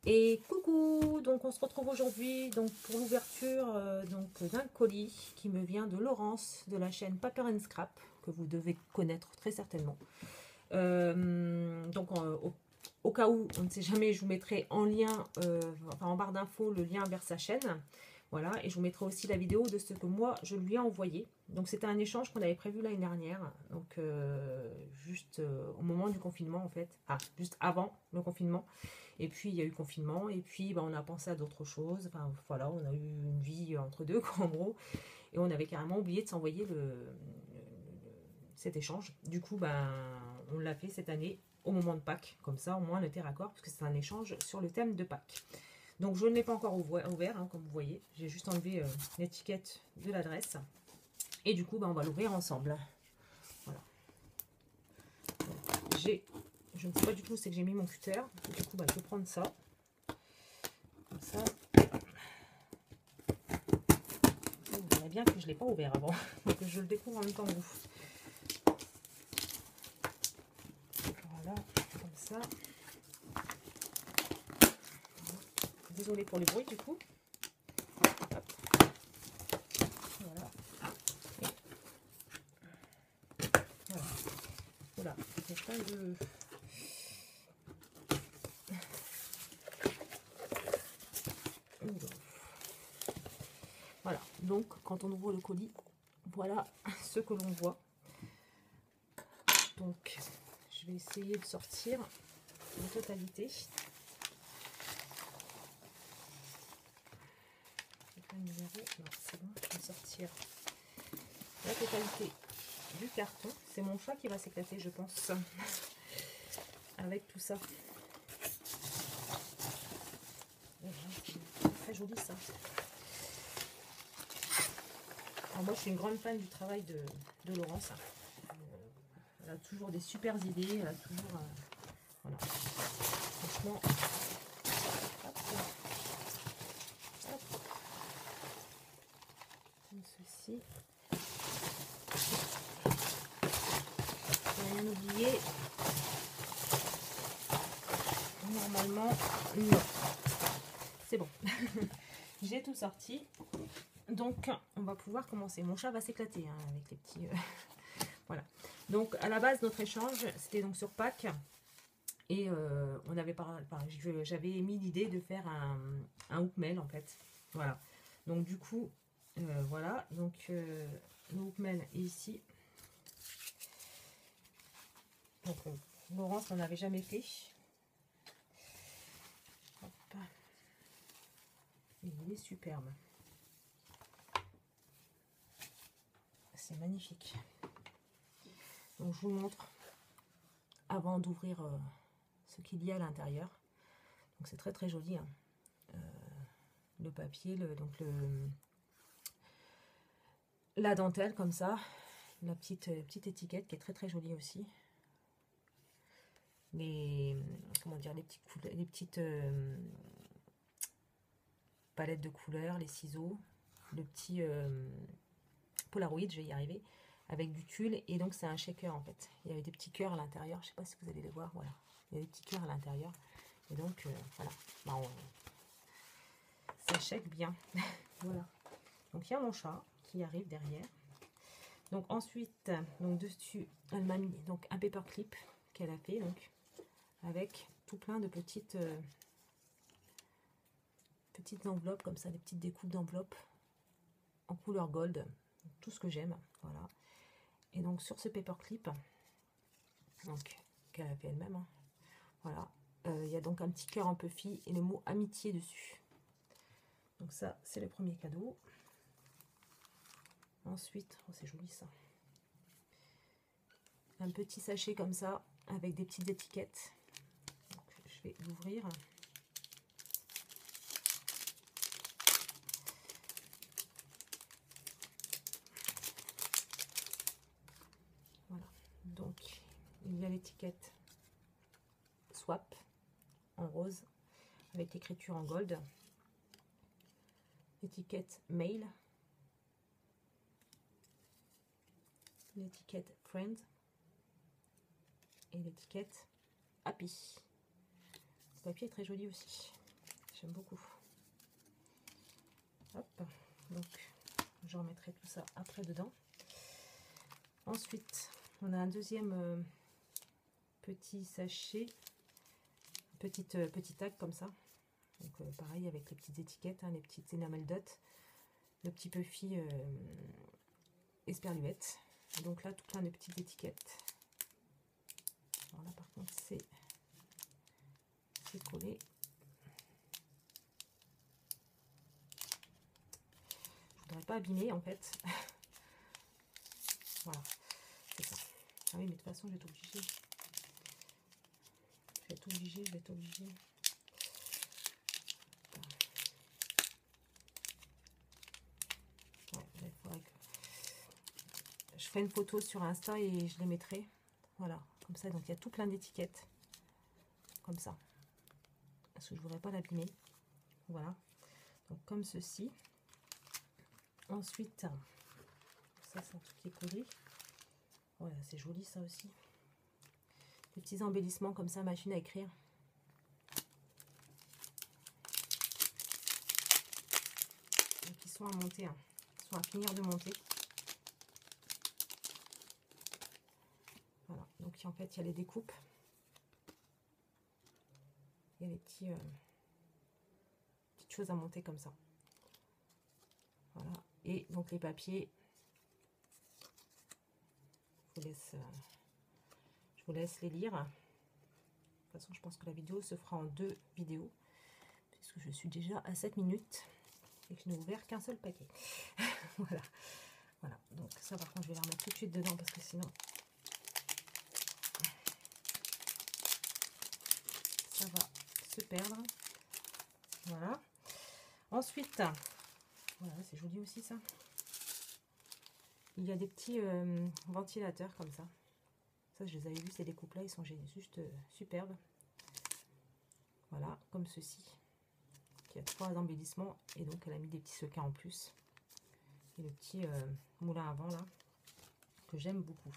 Et coucou, donc on se retrouve aujourd'hui donc pour l'ouverture d'un colis qui me vient de Laurence de la chaîne Paper and Scrap que vous devez connaître très certainement. Au cas où, on ne sait jamais, je vous mettrai en lien, enfin en barre d'infos, le lien vers sa chaîne. Voilà, et je vous mettrai aussi la vidéo de ce que moi je lui ai envoyé. Donc c'était un échange qu'on avait prévu l'année dernière, donc juste au moment du confinement en fait, juste avant le confinement. Et puis il y a eu le confinement, et puis on a pensé à d'autres choses. Enfin voilà, on a eu une vie entre deux, quoi, en gros, et on avait carrément oublié de s'envoyer cet échange. Du coup, on l'a fait cette année au moment de Pâques, comme ça au moins on était raccord, parce que c'est un échange sur le thème de Pâques. Donc je ne l'ai pas encore ouvert, hein, comme vous voyez. J'ai juste enlevé l'étiquette de l'adresse. Et du coup, on va l'ouvrir ensemble. Voilà. Je ne sais pas du tout où c'est que j'ai mis mon cutter. Du coup, je vais prendre ça. Comme ça. Vous verrez bien que je ne l'ai pas ouvert avant. Donc je le découvre en même temps que vous. Voilà, comme ça. Désolée pour le bruit du coup. Hop. Voilà. Et voilà. Voilà. Il y a plein de... Voilà. Donc, quand on ouvre le colis, voilà ce que l'on voit. Donc, je vais essayer de sortir la totalité. Numéro, non, c'est bon, je vais sortir la totalité du carton. C'est mon chat qui va s'éclater, je pense, avec tout ça. C'est très joli ça. Alors moi, je suis une grande fan du travail de Laurence. Elle a toujours des super idées, elle a toujours... voilà. Franchement... Hop. Hop. Comme ceci. Rien oublié. Normalement, non. C'est bon. J'ai tout sorti. Donc, on va pouvoir commencer. Mon chat va s'éclater hein, avec les petits... voilà. Donc, à la base, notre échange, c'était donc sur Pâques. Et on avait j'avais émis l'idée de faire un hook mail, en fait. Voilà. Donc, du coup, voilà. Donc, le hook mail est ici. Donc, Laurence n'en avait jamais fait. Hop. Et il est superbe. C'est magnifique. Donc, je vous montre avant d'ouvrir ce qu'il y a à l'intérieur. Donc, c'est très très joli. Hein. Le papier, la dentelle comme ça. La petite étiquette qui est très très jolie aussi. Comment dire, les petites palettes de couleurs, les ciseaux, le petit Polaroid, je vais y arriver, avec du tulle. Et donc c'est un shaker en fait. Il y avait des petits cœurs à l'intérieur. Je sais pas si vous allez les voir. Voilà, il y a des petits cœurs à l'intérieur. Et donc voilà, ça shake bien. Voilà. Donc il y a mon chat qui arrive derrière. Donc ensuite, donc dessus, elle m'a mis donc un paperclip qu'elle a fait donc avec tout plein de petites enveloppes comme ça, des petites découpes d'enveloppes en couleur gold, tout ce que j'aime, voilà. Et donc sur ce paperclip, donc qu'elle a fait elle-même, hein, voilà, il y a donc un petit cœur un peu fille et le mot amitié dessus. Donc ça, c'est le premier cadeau. Ensuite, oh, c'est joli ça. Un petit sachet comme ça avec des petites étiquettes. Donc, je vais l'ouvrir. Voilà. Donc, il y a l'étiquette Swap en rose avec l'écriture en gold. L'étiquette Mail. L'étiquette Friend. Et l'étiquette Happy. Le papier est très joli aussi. j'aime beaucoup. Hop, donc je remettrai tout ça après dedans. Ensuite, on a un deuxième petit sachet, petit tag comme ça. Donc pareil avec les petites étiquettes, hein, les petites enamel dots, le petit puffy esperluette. Donc là, tout plein de petites étiquettes. Alors là, par contre, c'est collé. Je voudrais pas abîmer en fait. Voilà, c'est ça. Ah oui, mais de toute façon, je vais être obligée. Je vais être obligée. Ouais, il faudrait que je ferai une photo sur Insta et je les mettrai. Voilà, comme ça. Donc il y a tout plein d'étiquettes. Comme ça. Parce que je voudrais pas l'abîmer. Voilà. Donc comme ceci. Ensuite, ça c'est un truc qui est collé. Voilà, c'est joli ça aussi. Des petits embellissements comme ça, machine à écrire. Donc ils sont à monter, hein. Ils sont à finir de monter. Voilà, donc en fait il y a les découpes. Il y a les petites choses à monter comme ça. Voilà, et donc les papiers, je vous laisse les lire. De toute façon, je pense que la vidéo se fera en 2 vidéos, puisque je suis déjà à 7 minutes et que je n'ai ouvert qu'un seul paquet. Voilà. Voilà, donc ça par contre je vais la remettre tout de suite dedans parce que sinon ça va se perdre. Voilà. Ensuite, voilà, c'est joli aussi ça. Il y a des petits ventilateurs comme ça. Ça, je les avais vus, ces découpes là, ils sont juste superbes. Voilà, comme ceci. Il y a 3 embellissements et donc elle a mis des petits sequins en plus. Et le petit moulin à vent là, que j'aime beaucoup.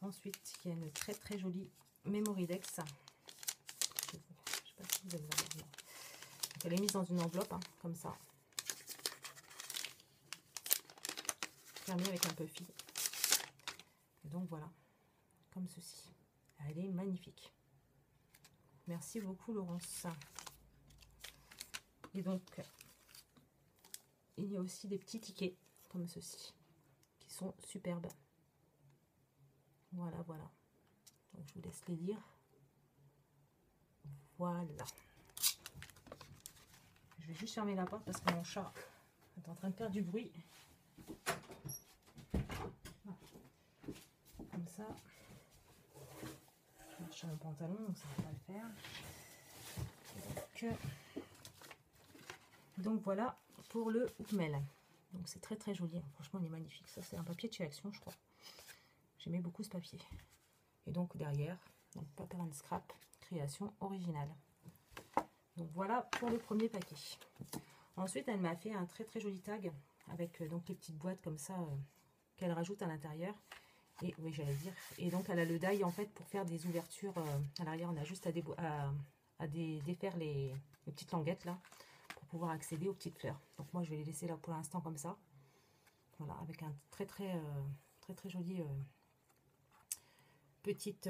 Ensuite, il y a une très très jolie Memoridex. Je ne sais pas si vous allez la voir. Donc, elle est mise dans une enveloppe, hein, comme ça. Fermée avec un puffy. Et donc voilà, comme ceci. Elle est magnifique. Merci beaucoup Laurence. Et donc, il y a aussi des petits tickets, comme ceci, qui sont superbes. Voilà, voilà. Donc je vous laisse les lire. Voilà. Je vais juste fermer la porte parce que mon chat est en train de faire du bruit. Voilà. Comme ça. Je marche sur mon pantalon, donc ça ne va pas le faire. Donc voilà pour le Hookmel. Donc c'est très très joli. Franchement, il est magnifique. Ça, c'est un papier de chez Action, je crois. J'aimais beaucoup ce papier. Et donc derrière, donc Paper and Scrap, création originale. Donc voilà pour le premier paquet. Ensuite, elle m'a fait un très très joli tag avec donc les petites boîtes comme ça qu'elle rajoute à l'intérieur. Et oui, j'allais dire. Et donc elle a le die en fait pour faire des ouvertures à l'arrière. On a juste à défaire les petites languettes là pour pouvoir accéder aux petites fleurs. Donc moi je vais les laisser là pour l'instant comme ça. Voilà, avec un très joli petite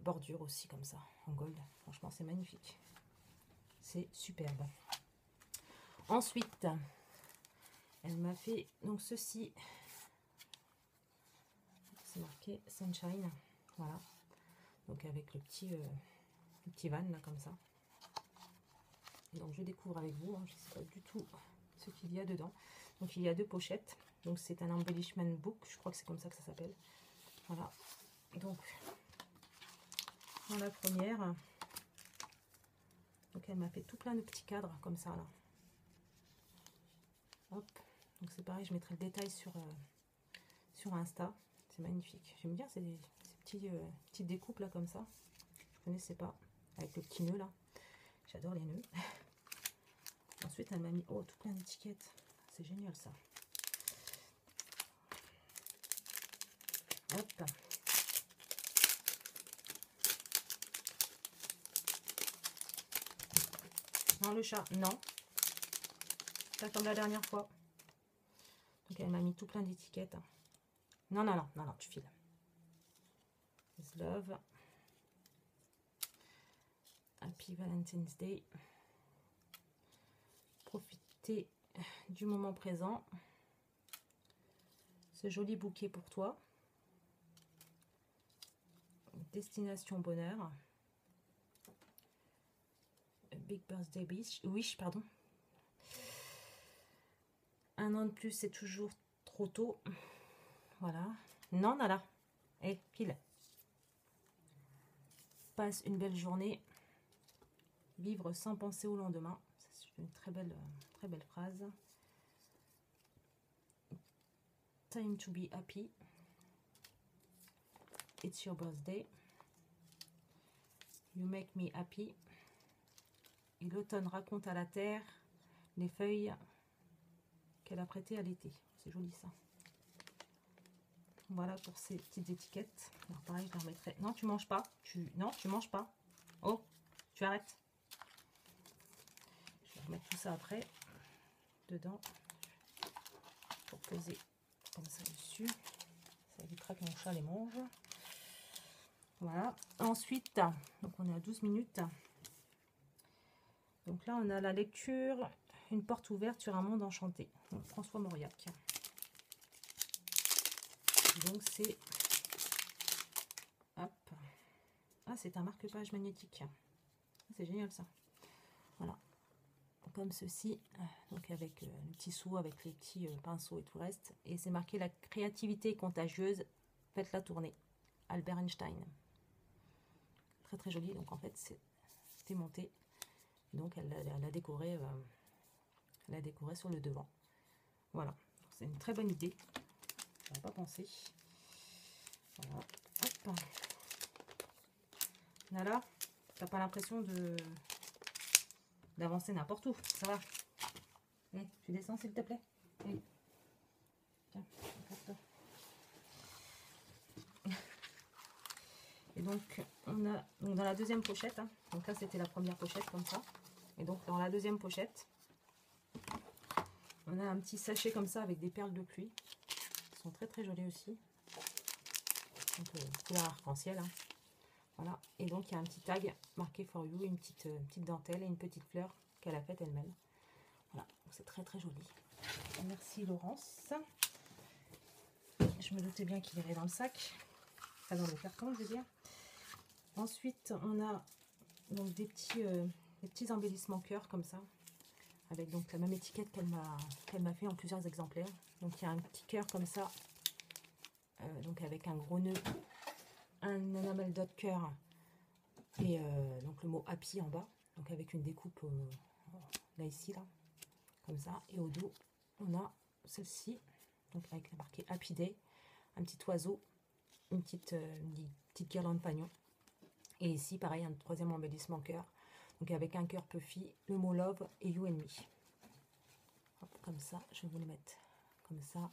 bordure aussi comme ça en gold. Franchement c'est magnifique. C'est superbe. Ensuite, elle m'a fait donc ceci. C'est marqué Sunshine. Voilà. Donc avec le petit van là comme ça. Et donc je découvre avec vous. Hein, je ne sais pas du tout ce qu'il y a dedans. Donc il y a 2 pochettes. Donc c'est un embellishment book. Je crois que c'est comme ça que ça s'appelle. Voilà. Donc dans la première. Donc elle m'a fait tout plein de petits cadres comme ça là. Hop. Donc c'est pareil, je mettrai le détail sur Insta. C'est magnifique. J'aime bien ces petites découpes là comme ça. Je connaissais pas. Avec le petit nœud là. J'adore les nœuds. Ensuite elle m'a mis tout plein d'étiquettes. C'est génial ça. Hop. Non, le chat, non. Pas comme la dernière fois. Donc, elle m'a mis tout plein d'étiquettes. Non, non, non, non, non, tu files. Is love. Happy Valentine's Day. Profitez du moment présent. Ce joli bouquet pour toi. Destination bonheur. Big Birthday Wish, pardon. Un an de plus, c'est toujours trop tôt. Voilà. Non, Nala. Eh, pile. Passe une belle journée. Vivre sans penser au lendemain. C'est une très belle phrase. Time to be happy. It's your birthday. You make me happy. Et l'automne raconte à la terre les feuilles qu'elle a prêtées à l'été. C'est joli ça. Voilà pour ces petites étiquettes. Alors pareil, je les remettrai. Non, tu manges pas. Non, tu manges pas. Oh, tu arrêtes. Je vais remettre tout ça après dedans pour poser comme ça dessus. Ça évitera que mon chat les mange. Voilà. Ensuite, donc on est à 12 minutes. Donc là, on a la lecture Une porte ouverte sur un monde enchanté. Donc, François Mauriac. Donc c'est... Hop. Ah, c'est un marque-page magnétique. C'est génial ça. Voilà. Comme ceci. Donc avec le petit sou, avec les petits pinceaux et tout le reste. Et c'est marqué la créativité contagieuse. Faites-la tourner. Albert Einstein. Très très joli. Donc en fait, c'est démonté. Donc elle a décoré sur le devant. Voilà, c'est une très bonne idée. Je n'avais pas pensé. Voilà. Hop. Là, t'as pas l'impression d'avancer n'importe où. Ça va. Tu descends s'il te plaît. Tiens, toi. Et donc on a dans la deuxième pochette. Hein, donc là c'était la première pochette comme ça. Et donc dans la deuxième pochette, on a un petit sachet comme ça avec des perles de pluie. Elles sont très très jolies aussi. Donc couleur arc-en-ciel. Hein. Voilà. Et donc il y a un petit tag marqué for you, une petite dentelle et une petite fleur qu'elle a faite elle-même. Voilà. C'est très très joli. Merci Laurence. Je me doutais bien qu'il irait dans le sac. Enfin dans le carton, je veux dire. Ensuite, on a donc des petits embellissements cœur comme ça. Avec donc la même étiquette qu'elle m'a fait en plusieurs exemplaires. Donc il y a un petit cœur comme ça, donc avec un gros nœud, un enamel dot cœur et donc le mot happy en bas, donc avec une découpe là ici là, comme ça. Et au dos on a celle-ci, donc avec marqué Happy Day, un petit oiseau, une petite guirlande pagnon. Et ici pareil un troisième embellissement cœur. Donc avec un cœur puffy, le mot love et you and me. Hop, comme ça, je vais vous le mettre comme ça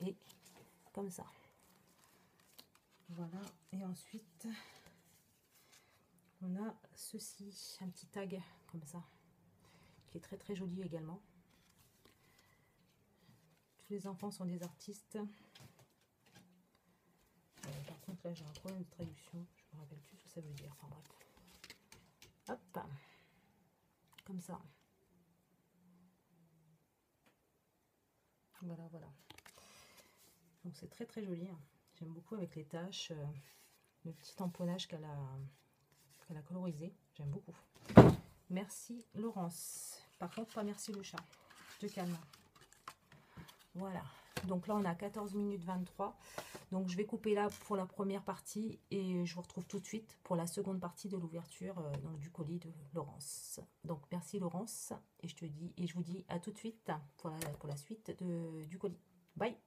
et comme ça. Voilà, et ensuite on a ceci, un petit tag comme ça, qui est très très joli également. Tous les enfants sont des artistes. Par contre là j'ai un problème de traduction, je me rappelle plus ce que ça veut dire, enfin bref. Hop, comme ça. Voilà, voilà. Donc c'est très très joli. Hein. J'aime beaucoup avec les taches, le petit tamponnage qu'elle a colorisé. J'aime beaucoup. Merci Laurence. Par contre, pas merci le chat. Je te calme. Voilà. Donc là, on a 14 minutes 23. Donc je vais couper là pour la première partie et je vous retrouve tout de suite pour la seconde partie de l'ouverture du colis de Laurence. Donc merci Laurence et je vous dis à tout de suite pour la suite du colis. Bye.